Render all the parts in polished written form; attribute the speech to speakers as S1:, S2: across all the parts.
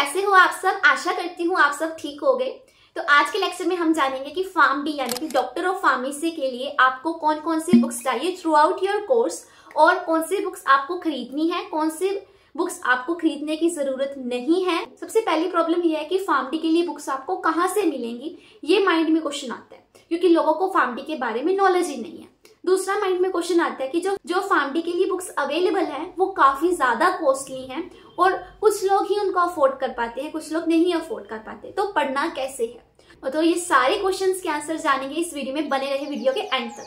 S1: कैसे हो आप सब? आशा करती हूँ आप सब ठीक हो गए। तो आज के लेक्चर में हम जानेंगे कि फार्मडी यानी कि डॉक्टर ऑफ फार्मेसी के लिए आपको कौन कौन सी बुक्स चाहिए थ्रू आउट योर कोर्स और कौन सी बुक्स आपको खरीदनी है, कौन सी बुक्स आपको खरीदने की जरूरत नहीं है। सबसे पहली प्रॉब्लम यह है कि फार्मडी के लिए बुक्स आपको कहाँ से मिलेंगी, ये माइंड में क्वेश्चन आता है क्योंकि लोगों को फार्मडी के बारे में नॉलेज ही नहीं है। दूसरा माइंड में क्वेश्चन आता है कि जो फार्मडी के लिए बुक्स अवेलेबल है वो काफी ज्यादा कॉस्टली हैं और कुछ लोग ही उनको अफोर्ड कर पाते हैं, कुछ लोग नहीं अफोर्ड कर पाते, तो पढ़ना कैसे है। तो ये सारे क्वेश्चंस के आंसर जानेंगे इस वीडियो में, बने रहे वीडियो के एंड तक।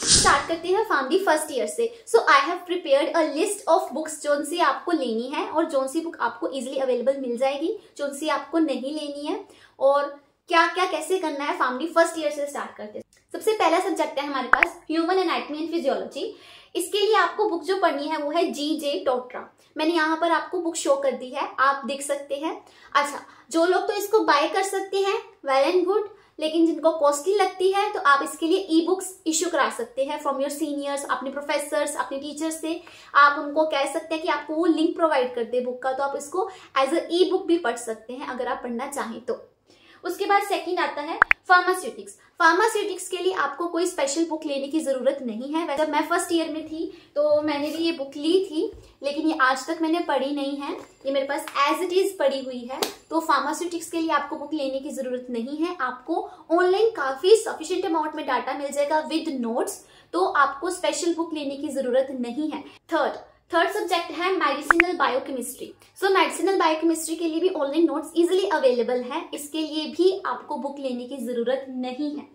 S1: स्टार्ट करते हैं फार्मडी फर्स्ट ईयर से। So I have prepared a list of books जोन सी आपको लेनी है और जोन सी बुक आपको इजिली अवेलेबल मिल जाएगी, जोन सी आपको नहीं लेनी है और क्या क्या कैसे करना है। फार्मडी फर्स्ट ईयर से स्टार्ट करते हैं। सबसे पहला सब्जेक्ट है हमारे पास ह्यूमन एनाटॉमी एंड फिजियोलॉजी। इसके लिए आपको बुक जो पढ़नी है वो है जी.जे. टोट्रा। मैंने यहाँ पर आपको बुक शो कर दी है, आप देख सकते हैं। अच्छा, जो लोग तो इसको बाय कर सकते हैं वेल एंड गुड, लेकिन जिनको कॉस्टली लगती है तो आप इसके लिए ई बुक्स इश्यू करा सकते हैं फ्रॉम योर सीनियर्स, अपने प्रोफेसर्स, अपने टीचर्स से। आप उनको कह सकते हैं कि आपको वो लिंक प्रोवाइड कर दे बुक का, तो आप इसको एज अ ई बुक भी पढ़ सकते हैं अगर आप पढ़ना चाहें तो। उसके बाद सेकंड आता है फार्मास्यूटिक्स। फार्मास्यूटिक्स के लिए आपको कोई स्पेशल बुक लेने की जरूरत नहीं है। वैसे मैं फर्स्ट ईयर में थी तो मैंने भी ये बुक ली थी, लेकिन ये आज तक मैंने पढ़ी नहीं है, ये मेरे पास एज इट इज पढ़ी हुई है। तो फार्मास्यूटिक्स के लिए आपको बुक लेने की जरूरत नहीं है, आपको ऑनलाइन काफी सफिशिएंट अमाउंट में डाटा मिल जाएगा विद नोट्स, तो आपको स्पेशल बुक लेने की जरूरत नहीं है। थर्ड सब्जेक्ट है मेडिसिनल बायोकेमिस्ट्री। सो मेडिसिनल बायोकेमिस्ट्री के लिए भी ऑनलाइन नोट्स इजीली अवेलेबल है, इसके लिए भी आपको बुक लेने की जरूरत नहीं है।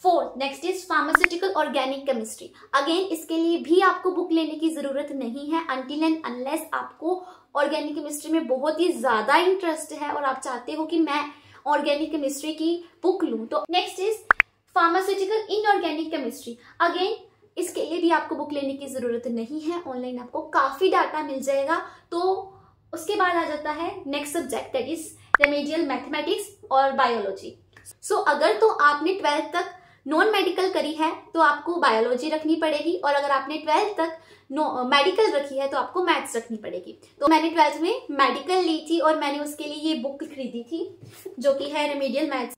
S1: Fourth next is pharmaceutical organic chemistry. Again इसके लिए भी आपको बुक लेने की जरूरत नहीं है अनटिल एंड अनलेस आपको ऑर्गेनिक केमिस्ट्री में बहुत ही ज्यादा इंटरेस्ट है और आप चाहते हो कि मैं ऑर्गेनिक केमिस्ट्री की बुक लूं। तो next is pharmaceutical inorganic chemistry. Again इसके लिए भी आपको बुक लेने की जरूरत नहीं है, ऑनलाइन आपको काफी डाटा मिल जाएगा। तो उसके बाद आ जाता है next subject that is remedial mathematics और बायोलॉजी। सो अगर तो आपने 12th तक नॉन मेडिकल करी है तो आपको बायोलॉजी रखनी पड़ेगी, और अगर आपने 12th तक मेडिकल रखी है तो आपको मैथ्स रखनी पड़ेगी। तो मैंने 12th में मेडिकल ली थी और मैंने उसके लिए ये बुक खरीदी थी जो कि है रेमेडियल मैथ्स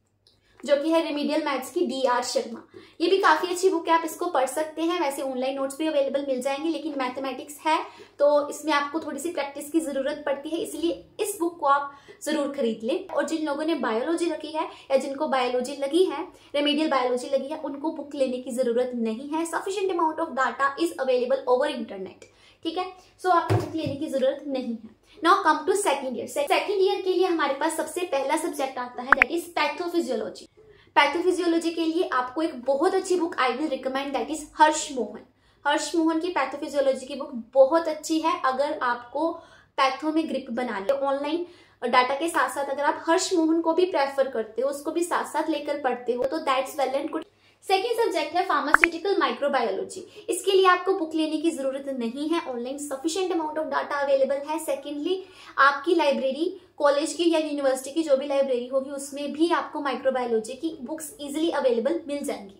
S1: की डी.आर. शर्मा। ये भी काफी अच्छी बुक है, आप इसको पढ़ सकते हैं। वैसे ऑनलाइन नोट्स भी अवेलेबल मिल जाएंगे, लेकिन मैथमेटिक्स है तो इसमें आपको थोड़ी सी प्रैक्टिस की जरूरत पड़ती है, इसलिए इस बुक को आप जरूर खरीद लें। और जिन लोगों ने बायोलॉजी रखी है या जिनको बायोलॉजी लगी है, रेमेडियल बायोलॉजी लगी है, उनको बुक लेने की जरूरत नहीं है। Sufficient amount of data is available over internet, ठीक है। सो आपको बुक लेने की जरूरत नहीं है। Now come to second year. Second year के लिए हमारे पास सबसे पहला सब्जेक्ट आता है दैट इज पैथोफिजियोलॉजी। पैथोफिजियोलॉजी के लिए आपको एक बहुत अच्छी book I will recommend that is Harsh Mohan की पैथोफिजियोलॉजी की बुक बहुत अच्छी है। अगर आपको पैथो में ग्रिप बनानी है ऑनलाइन डाटा के साथ साथ, अगर आप हर्ष मोहन को भी प्रेफर करते हो, उसको भी साथ साथ लेकर पढ़ते हो, तो that's well and good. Second subject है फार्मास्यूटिकल माइक्रोबायोलॉजी। इसके लिए आपको बुक लेने की जरूरत नहीं है, online sufficient amount of data available है। सेकेंडली आपकी लाइब्रेरी, कॉलेज की या यूनिवर्सिटी की जो भी लाइब्रेरी होगी उसमें भी आपको माइक्रोबायोलॉजी की बुक्स इजिली अवेलेबल मिल जाएंगी।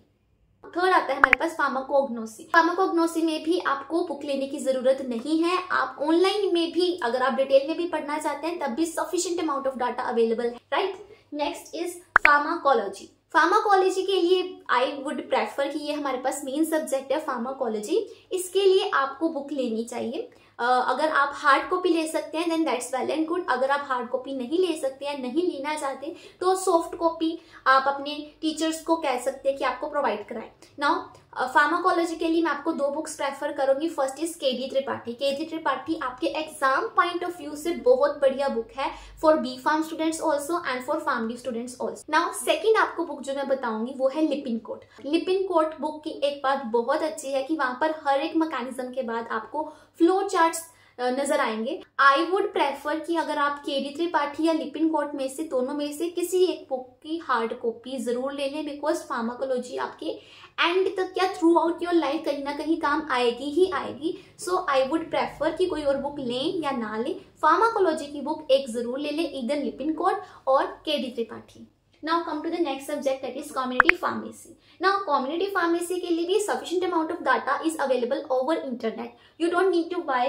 S1: थर्ड आता है हमारे पास फार्माकोग्नोसी। फार्माकोग्नोसी में भी आपको बुक लेने की जरूरत नहीं है, आप ऑनलाइन में भी अगर आप डिटेल में भी पढ़ना चाहते हैं तब भी sufficient amount of data available है, right. Next is pharmacology. Pharmacology के लिए आई वुड प्रेफर कि ये हमारे पास मेन सब्जेक्ट है फार्माकोलॉजी। इसके लिए आपको बुक लेनी चाहिए। अगर आप हार्ड कॉपी ले सकते हैं then that's well and good. अगर आप हार्ड कॉपी नहीं ले सकते हैं, नहीं लेना चाहते, तो सॉफ्ट कॉपी आप अपने टीचर्स को कह सकते हैं कि आपको प्रोवाइड कराएं। नाउ फार्माकोलॉजी के लिए मैं आपको 2 बुक्स प्रेफर करूंगी। First is KD. Tripathi. KD. Tripathi आपके एग्जाम पॉइंट ऑफ व्यू से बहुत बढ़िया बुक है for B pharm students also and for PharmD students also. Now second आपको बुक जो मैं बताऊंगी वो है लिपिनकोट। लिपिनकोट बुक की एक बात बहुत अच्छी है कि वहां पर हर एक मैकेनिज्म के बाद आपको फ्लो चार्ट्स नजर आएंगे। आई वुड प्रेफर कि अगर आप के.डी. त्रिपाठी या लिपिनकोट में से दोनों में से किसी एक बुक की हार्ड कॉपी जरूर ले लें, बिकॉज फार्माकोलॉजी आपके एंड तक या थ्रू आउट योर लाइफ कहीं ना कहीं काम आएगी ही आएगी। सो आई वुड प्रेफर कि कोई और बुक लें या ना लें, फार्माकोलॉजी की बुक एक जरूर ले लें, इधर लिपिनकोट और KD. Tripathi. Now come to the next subject that is community pharmacy. Now community pharmacy के लिए भी sufficient amount of data is available over internet. You don't need to buy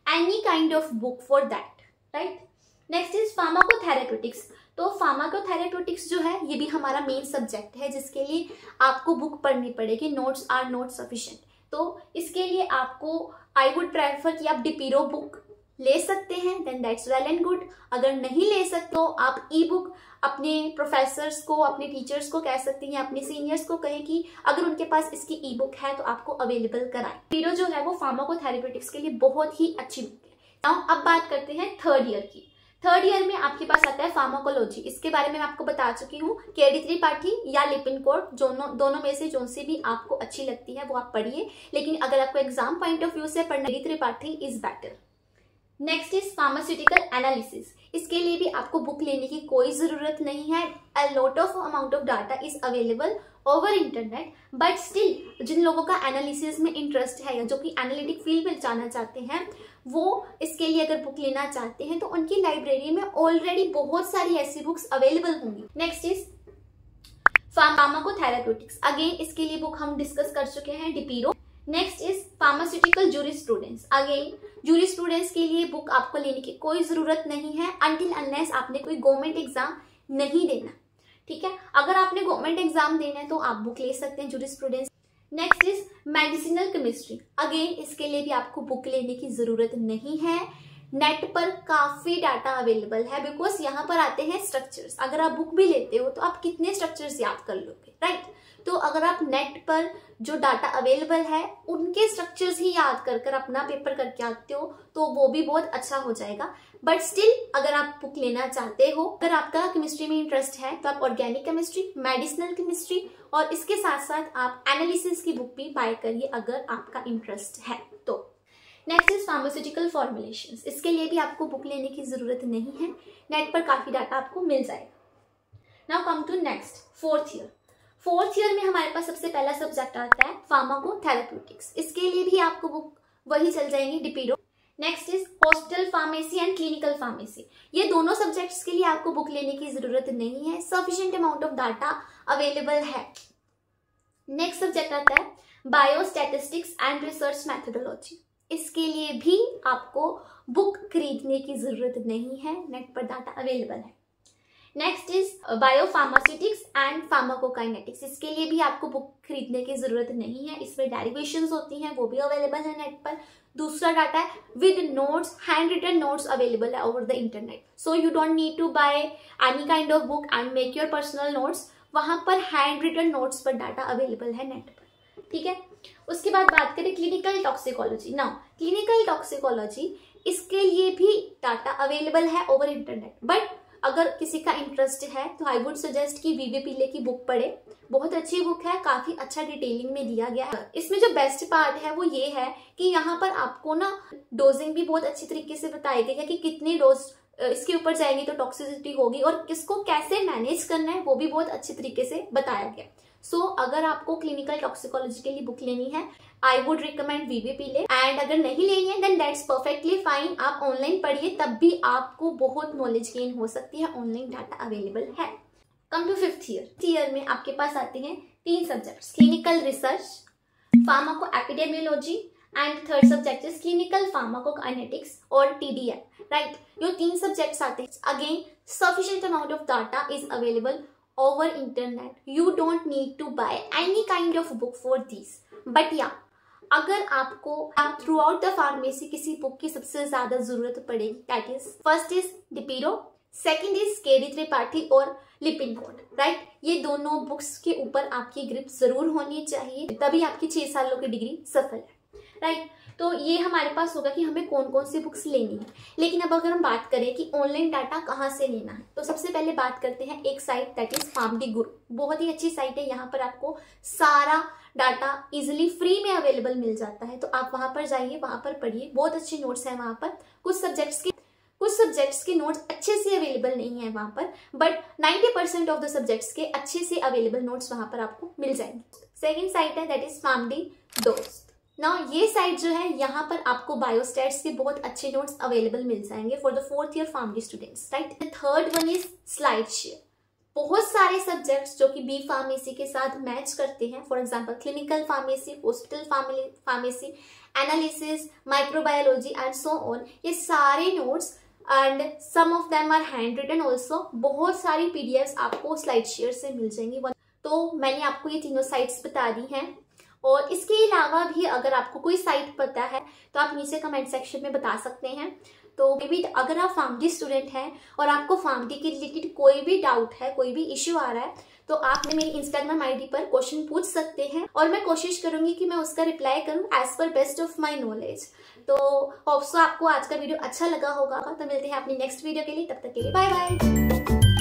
S1: any kind of book for that, right. Next is pharmacotherapeutics. तो फार्माकोथेरेप्यूटिक्स जो है ये भी हमारा मेन सब्जेक्ट है, जिसके लिए आपको बुक पढ़नी पड़ेगी, नोट्स आर नॉट सफिशिएंट। तो इसके लिए आपको आई वुड प्रेफर कि आप डिपीरो बुक ले सकते हैं, then that's well and good. अगर नहीं ले सकते तो आप ई बुक अपने प्रोफेसर्स को, अपने टीचर्स को कह सकते हैं, अपने सीनियर्स को कहें कि अगर उनके पास इसकी ई बुक है तो आपको अवेलेबल कराएं। डिपीरो जो है वो फार्माकोथेरेप्यूटिक्स के लिए बहुत ही अच्छी बुक है। नाउ अब बात करते हैं थर्ड ईयर की। थर्ड ईयर में आपके पास आता है फार्माकोलॉजी। इसके बारे में मैं आपको बता चुकी हूँ, केडी त्रिपाठी या लिपिनकोट, दोनों में से जो सी भी आपको अच्छी लगती है वो आप पढ़िए, लेकिन अगर आपको एग्जाम पॉइंट ऑफ व्यू से पढ़ना, KD Tripathi is better. Next is pharmaceutical analysis. इसके लिए भी आपको बुक लेने की कोई जरूरत नहीं है। A lot of amount of data is available over internet, but still जिन लोगों का एनालिसिस में इंटरेस्ट है या जो कि एनालिटिक फील्ड में जाना चाहते हैं, वो इसके लिए अगर बुक लेना चाहते हैं तो उनकी लाइब्रेरी में ऑलरेडी बहुत सारी ऐसी बुक्स अवेलेबल होंगी। Next is pharmacotherapeutics. अगेन इसके लिए बुक हम डिस्कस कर चुके हैं, DiPiro. Next is pharmaceutical jurisprudence. Again jurisprudence के लिए बुक आपको लेने की कोई जरूरत नहीं है अनटिल अनलेस आपने कोई गवर्नमेंट एग्जाम नहीं देना, ठीक है। अगर आपने गवर्नमेंट एग्जाम देना है तो आप बुक ले सकते हैं jurisprudence. Next is medicinal chemistry. Again इसके लिए भी आपको बुक लेने की जरूरत नहीं है, नेट पर काफी डाटा अवेलेबल है, बिकॉज यहाँ पर आते हैं स्ट्रक्चर्स। अगर आप बुक भी लेते हो तो आप कितने स्ट्रक्चर्स याद कर लोगे, राइट। तो अगर आप नेट पर जो डाटा अवेलेबल है उनके स्ट्रक्चर्स ही याद कर कर अपना पेपर करके आते हो तो वो भी बहुत अच्छा हो जाएगा। बट स्टिल अगर आप बुक लेना चाहते हो, अगर आपका केमिस्ट्री में इंटरेस्ट है तो आप ऑर्गेनिक केमिस्ट्री, मेडिसिनल केमिस्ट्री और इसके साथ साथ आप एनालिसिस की बुक भी बाय करिए अगर आपका इंटरेस्ट है तो। Next is pharmaceutical formulations. इसके लिए भी आपको बुक लेने की जरूरत नहीं है, नेट पर काफी डाटा आपको मिल जाएगा। Now come to next fourth year. Fourth year में हमारे पास सबसे पहला सब्जेक्ट आता है फार्माकोथेरेप्यूटिक्स। इसके लिए भी आपको बुक वही चल जाएंगी, DiPiro. Next is hospital pharmacy and clinical pharmacy. ये दोनों सब्जेक्ट्स के लिए आपको बुक लेने की जरूरत नहीं है, sufficient amount of data available है। नेक्स्ट सब्जेक्ट आता है बायोस्टैटिस्टिक्स एंड रिसर्च मैथोडोलॉजी। इसके लिए भी आपको बुक खरीदने की जरूरत नहीं है, नेट पर डाटा अवेलेबल है। Next is biopharmaceutics and pharmacokinetics. इसके लिए भी आपको बुक खरीदने की जरूरत नहीं है, इसमें डेरिवेशंस होती हैं, वो भी अवेलेबल है नेट पर। दूसरा डाटा है with notes, hand written notes available है over the internet, so you don't need to buy any kind of book and make your personal notes. वहां पर हैंड रिटन नोट्स पर डाटा अवेलेबल है net पर, ठीक है। उसके बाद बात करें clinical toxicology. Now clinical toxicology, इसके लिए भी डाटा अवेलेबल है ओवर इंटरनेट, बट अगर किसी का इंटरेस्ट है तो आई वुड सजेस्ट कि वीवी पिल्ले की बुक पढ़े। बहुत अच्छी बुक है, काफी अच्छा डिटेलिंग में दिया गया है। इसमें जो बेस्ट पार्ट है वो ये है कि यहाँ पर आपको ना डोजिंग भी बहुत अच्छी तरीके से बताई गई है कि कितनी डोज इसके ऊपर जाएंगी तो टॉक्सिसिटी होगी और किसको कैसे मैनेज करना है वो भी बहुत अच्छी तरीके से बताया गया। सो अगर आपको क्लिनिकल टॉक्सिकोलॉजी के लिए बुक लेनी है, I would recommend V V Pillai. And अगर नहीं लेनी है देन दैट्स परफेक्टली फाइन, आप ऑनलाइन पढ़िए, तब भी आपको बहुत नॉलेज गेन हो सकती है, ऑनलाइन डाटा अवेलेबल है। Come to fifth year. Fifth year में आपके पास आते हैं 3 subjects, clinical research, pharmaco epidemiology and third subject is clinical pharmacokinetics और TDM, राइट। ये 3 सब्जेक्ट्स आते हैं। Again sufficient amount of data is available over internet, you don't need to buy any kind of book for these, but yeah, अगर आपको throughout the pharmacy किसी book की सबसे ज्यादा जरूरत पड़ेगी, that is first is DiPiro, second is KD Tripathi और Lippincott, right. ये दोनों बुक्स के ऊपर आपकी ग्रिप जरूर होनी चाहिए, तभी आपकी 6 सालों की डिग्री सफल है, राइट। तो ये हमारे पास होगा कि हमें कौन कौन सी बुक्स लेनी है। लेकिन अब अगर हम बात करें कि ऑनलाइन डाटा कहाँ से लेना है, तो सबसे पहले बात करते हैं एक साइट दैट इज फार्मडी गुरु। बहुत ही अच्छी साइट है, यहाँ पर आपको सारा डाटा इजिली फ्री में अवेलेबल मिल जाता है, तो आप वहां पर जाइए, वहां पर पढ़िए, बहुत अच्छे नोट्स हैं वहां पर। कुछ सब्जेक्ट्स के नोट्स अच्छे से अवेलेबल नहीं है वहां पर, बट 90% ऑफ द सब्जेक्ट्स के अच्छे से अवेलेबल नोट्स वहां पर आपको मिल जाएंगे। सेकेंड साइट है दैट इज फार्मडी दोस्त। ना ये साइट जो है, यहाँ पर आपको बायोस्टैट्स के बहुत अच्छे नोट्स अवेलेबल मिल जाएंगे for the 4th year PharmD students, right. Third one is slide share. बहुत सारे सब्जेक्ट्स जो कि बी फार्मेसी के साथ मैच करते हैं, for example clinical pharmacy, hospital pharmacy analysis, microbiology and so on, ये सारे notes and some of them are hand written also, बहुत सारी पीडीएफ्स आपको स्लाइड शेयर से मिल जाएंगी। तो मैंने आपको ये तीनों साइट्स बता दी हैं, और इसके अलावा भी अगर आपको कोई साइट पता है तो आप नीचे कमेंट सेक्शन में बता सकते हैं। तो मे बी अगर आप फार्मडी स्टूडेंट हैं और आपको फार्मडी के रिलेटेड कोई भी डाउट है, कोई भी इश्यू आ रहा है, तो आप मेरी इंस्टाग्राम आईडी पर क्वेश्चन पूछ सकते हैं और मैं कोशिश करूंगी कि मैं उसका रिप्लाई करूं as per best of my knowledge. तो होप सो आपको आज का वीडियो अच्छा लगा होगा। तो मिलते हैं अपनी नेक्स्ट वीडियो के लिए, तब तक के लिए बाय बाय।